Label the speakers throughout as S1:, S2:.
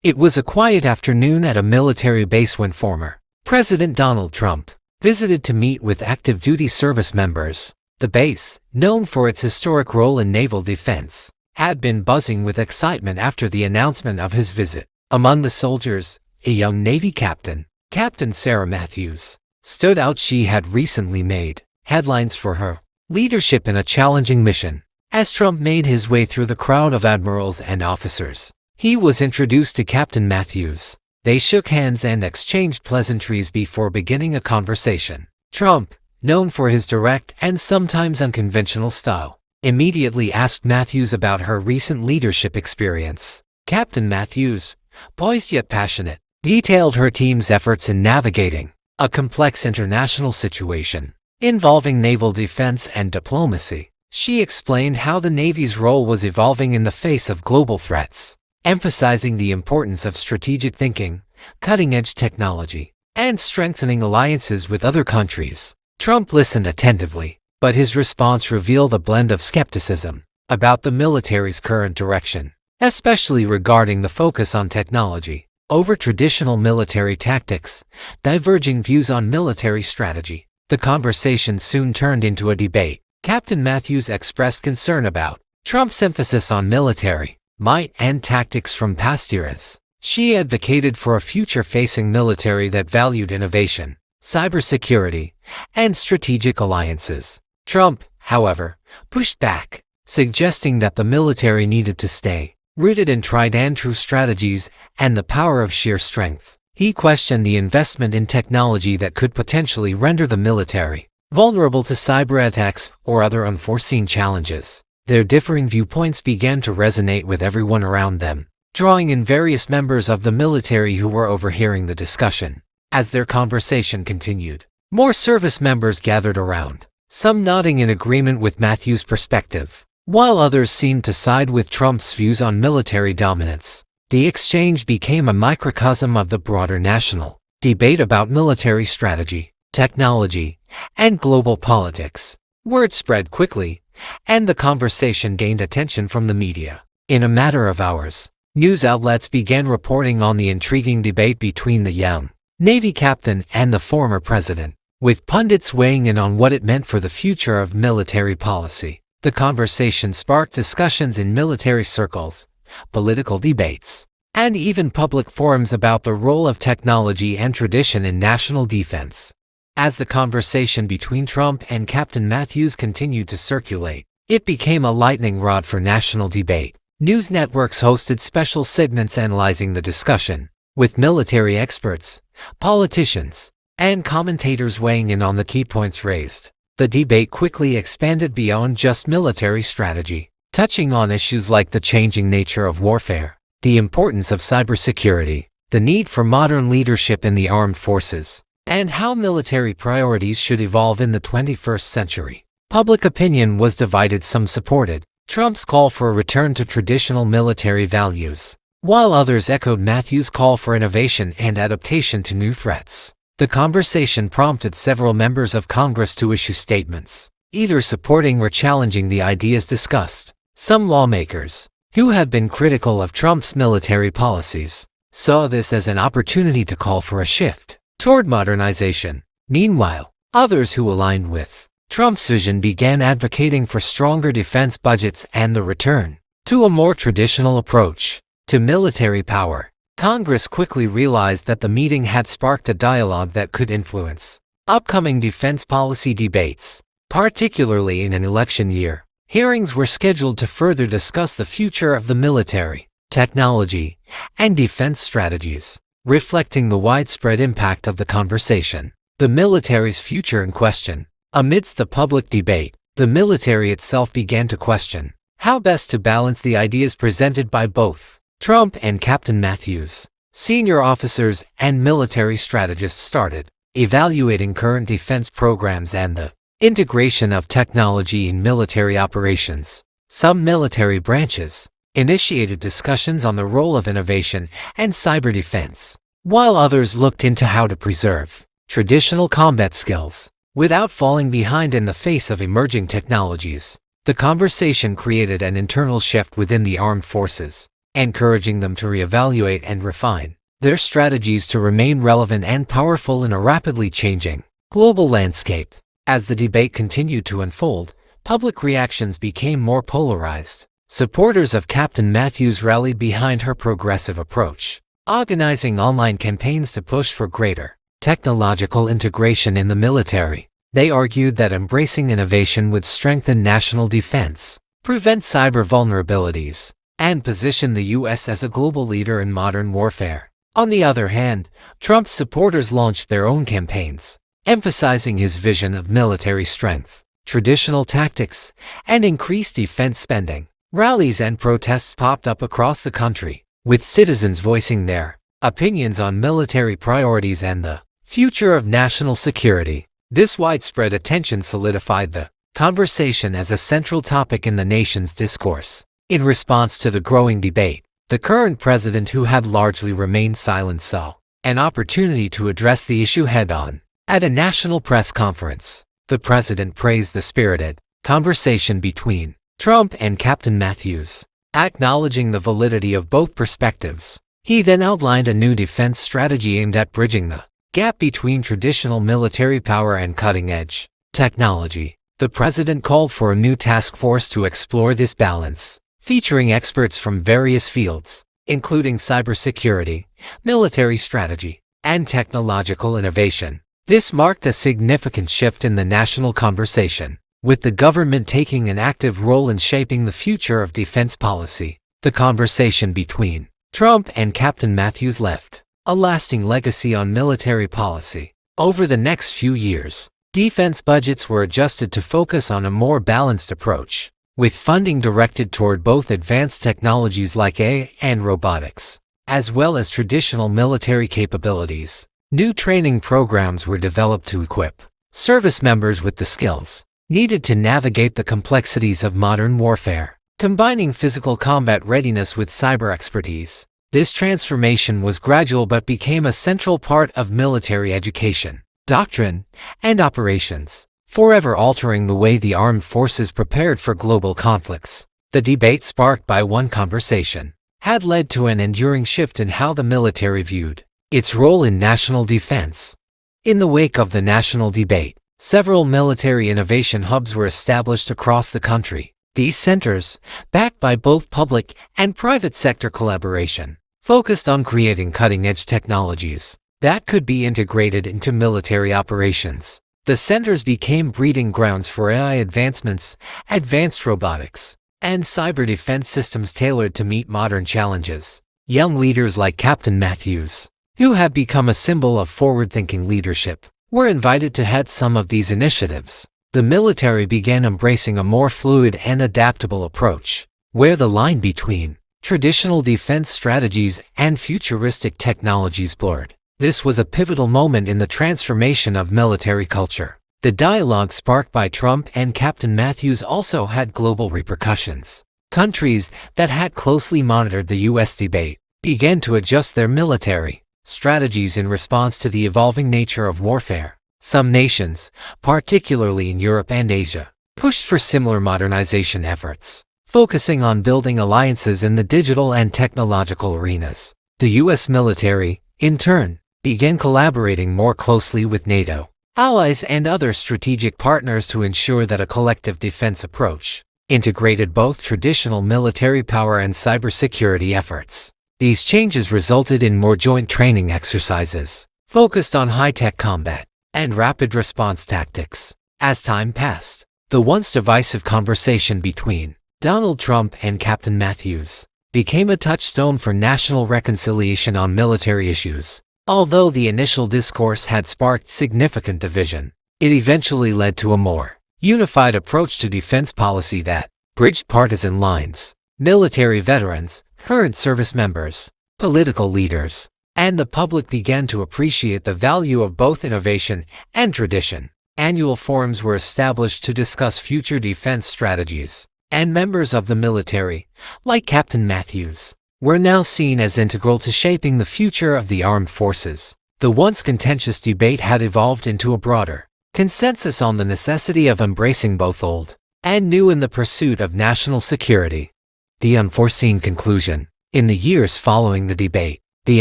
S1: It was a quiet afternoon at a military base when former President Donald Trump visited to meet with active duty service members. The base, known for its historic role in naval defense, had been buzzing with excitement after the announcement of his visit. Among the soldiers, a young Navy captain, Captain Sarah Matthews, stood out. She had recently made headlines for her leadership in a challenging mission. As Trump made his way through the crowd of admirals and officers, he was introduced to Captain Matthews. They shook hands and exchanged pleasantries before beginning a conversation. Trump, known for his direct and sometimes unconventional style, immediately asked Matthews about her recent leadership experience. Captain Matthews, poised yet passionate, detailed her team's efforts in navigating a complex international situation involving naval defense and diplomacy. She explained how the Navy's role was evolving in the face of global threats, emphasizing the importance of strategic thinking, cutting-edge technology, and strengthening alliances with other countries. Trump listened attentively, but his response revealed a blend of skepticism about the military's current direction, especially regarding the focus on technology over traditional military tactics, diverging views on military strategy. The conversation soon turned into a debate. Captain Matthews expressed concern about Trump's emphasis on military might and tactics from past eras. She advocated for a future-facing military that valued innovation, cybersecurity, and strategic alliances. Trump, however, pushed back, suggesting that the military needed to stay rooted in tried-and-true strategies and the power of sheer strength. He questioned the investment in technology that could potentially render the military vulnerable to cyber attacks or other unforeseen challenges. Their differing viewpoints began to resonate with everyone around them, drawing in various members of the military who were overhearing the discussion. As their conversation continued, more service members gathered around, some nodding in agreement with Matthews' perspective, while others seemed to side with Trump's views on military dominance. The exchange became a microcosm of the broader national debate about military strategy, technology, and global politics. Word spread quickly, and the conversation gained attention from the media. In a matter of hours, news outlets began reporting on the intriguing debate between the young Navy captain and the former president, with pundits weighing in on what it meant for the future of military policy. The conversation sparked discussions in military circles, political debates, and even public forums about the role of technology and tradition in national defense. As the conversation between Trump and Captain Matthews continued to circulate, it became a lightning rod for national debate. News networks hosted special segments analyzing the discussion, with military experts, politicians, and commentators weighing in on the key points raised. The debate quickly expanded beyond just military strategy, touching on issues like the changing nature of warfare, the importance of cybersecurity, the need for modern leadership in the armed forces, and how military priorities should evolve in the 21st century. Public opinion was divided. Some supported Trump's call for a return to traditional military values, while others echoed Matthews' call for innovation and adaptation to new threats. The conversation prompted several members of Congress to issue statements, either supporting or challenging the ideas discussed. Some lawmakers, who had been critical of Trump's military policies, saw this as an opportunity to call for a shift toward modernization. Meanwhile, others who aligned with Trump's vision began advocating for stronger defense budgets and the return to a more traditional approach to military power. Congress quickly realized that the meeting had sparked a dialogue that could influence upcoming defense policy debates, particularly in an election year. Hearings were scheduled to further discuss the future of the military, technology, and defense strategies, reflecting the widespread impact of the conversation. The military's future in question. Amidst the public debate, the military itself began to question how best to balance the ideas presented by both Trump and Captain Matthews. Senior officers and military strategists started evaluating current defense programs and the integration of technology in military operations. Some military branches initiated discussions on the role of innovation and cyber defense, while others looked into how to preserve traditional combat skills without falling behind in the face of emerging technologies. The conversation created an internal shift within the armed forces. encouraging them to reevaluate and refine their strategies to remain relevant and powerful in a rapidly changing global landscape. As the debate continued to unfold, public reactions became more polarized. Supporters of Captain Matthews rallied behind her progressive approach, organizing online campaigns to push for greater technological integration in the military. They argued that embracing innovation would strengthen national defense, prevent cyber vulnerabilities, and position the U.S. as a global leader in modern warfare. On the other hand, Trump's supporters launched their own campaigns, emphasizing his vision of military strength, traditional tactics, and increased defense spending. Rallies and protests popped up across the country, with citizens voicing their opinions on military priorities and the future of national security. This widespread attention solidified the conversation as a central topic in the nation's discourse. In response to the growing debate, the current president, who had largely remained silent, saw an opportunity to address the issue head-on. At a national press conference, the president praised the spirited conversation between Trump and Captain Matthews, acknowledging the validity of both perspectives. He then outlined a new defense strategy aimed at bridging the gap between traditional military power and cutting-edge technology. The president called for a new task force to explore this balance, featuring experts from various fields, including cybersecurity, military strategy, and technological innovation. This marked a significant shift in the national conversation, with the government taking an active role in shaping the future of defense policy. The conversation between Trump and Captain Matthews left a lasting legacy on military policy. Over the next few years, defense budgets were adjusted to focus on a more balanced approach, with funding directed toward both advanced technologies like AI and robotics, as well as traditional military capabilities. New training programs were developed to equip service members with the skills needed to navigate the complexities of modern warfare, combining physical combat readiness with cyber expertise. This transformation was gradual but became a central part of military education, doctrine, and operations, forever altering the way the armed forces prepared for global conflicts. The debate sparked by one conversation had led to an enduring shift in how the military viewed its role in national defense. In the wake of the national debate, several military innovation hubs were established across the country. These centers, backed by both public and private sector collaboration, focused on creating cutting-edge technologies that could be integrated into military operations. The centers became breeding grounds for AI advancements, advanced robotics, and cyber defense systems tailored to meet modern challenges. Young leaders like Captain Matthews, who have become a symbol of forward-thinking leadership, were invited to head some of these initiatives. The military began embracing a more fluid and adaptable approach, where the line between traditional defense strategies and futuristic technologies blurred. This was a pivotal moment in the transformation of military culture. The dialogue sparked by Trump and Captain Matthews also had global repercussions. Countries that had closely monitored the U.S. debate began to adjust their military strategies in response to the evolving nature of warfare. Some nations, particularly in Europe and Asia, pushed for similar modernization efforts, focusing on building alliances in the digital and technological arenas. The U.S. military, in turn, began collaborating more closely with NATO, allies, and other strategic partners to ensure that a collective defense approach integrated both traditional military power and cybersecurity efforts. These changes resulted in more joint training exercises, focused on high-tech combat and rapid response tactics. As time passed, the once divisive conversation between Donald Trump and Captain Matthews became a touchstone for national reconciliation on military issues. Although the initial discourse had sparked significant division, it eventually led to a more unified approach to defense policy that bridged partisan lines. Military veterans, current service members, political leaders, and the public began to appreciate the value of both innovation and tradition. Annual forums were established to discuss future defense strategies, and members of the military, like Captain Matthews, were now seen as integral to shaping the future of the armed forces. The once contentious debate had evolved into a broader consensus on the necessity of embracing both old and new in the pursuit of national security. The unforeseen conclusion. In the years following the debate, the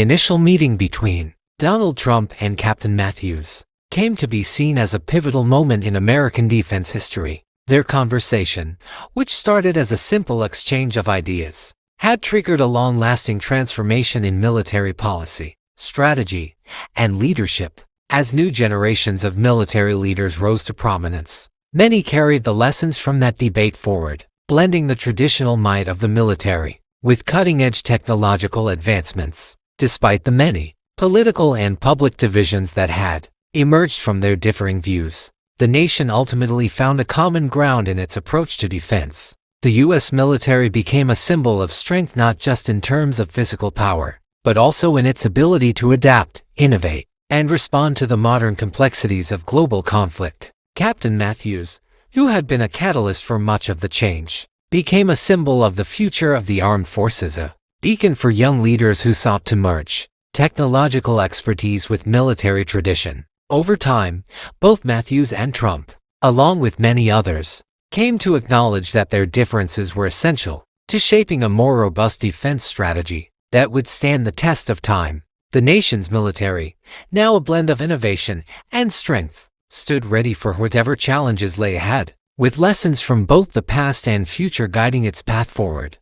S1: initial meeting between Donald Trump and Captain Matthews came to be seen as a pivotal moment in American defense history. Their conversation, which started as a simple exchange of ideas, had triggered a long-lasting transformation in military policy, strategy, and leadership. As new generations of military leaders rose to prominence, many carried the lessons from that debate forward, blending the traditional might of the military with cutting-edge technological advancements. Despite the many political and public divisions that had emerged from their differing views, the nation ultimately found a common ground in its approach to defense. The U.S. military became a symbol of strength not just in terms of physical power, but also in its ability to adapt, innovate, and respond to the modern complexities of global conflict. Captain Matthews, who had been a catalyst for much of the change, became a symbol of the future of the armed forces, a beacon for young leaders who sought to merge technological expertise with military tradition. Over time, both Matthews and Trump, along with many others, came to acknowledge that their differences were essential to shaping a more robust defense strategy that would stand the test of time. The nation's military, now a blend of innovation and strength, stood ready for whatever challenges lay ahead, with lessons from both the past and future guiding its path forward.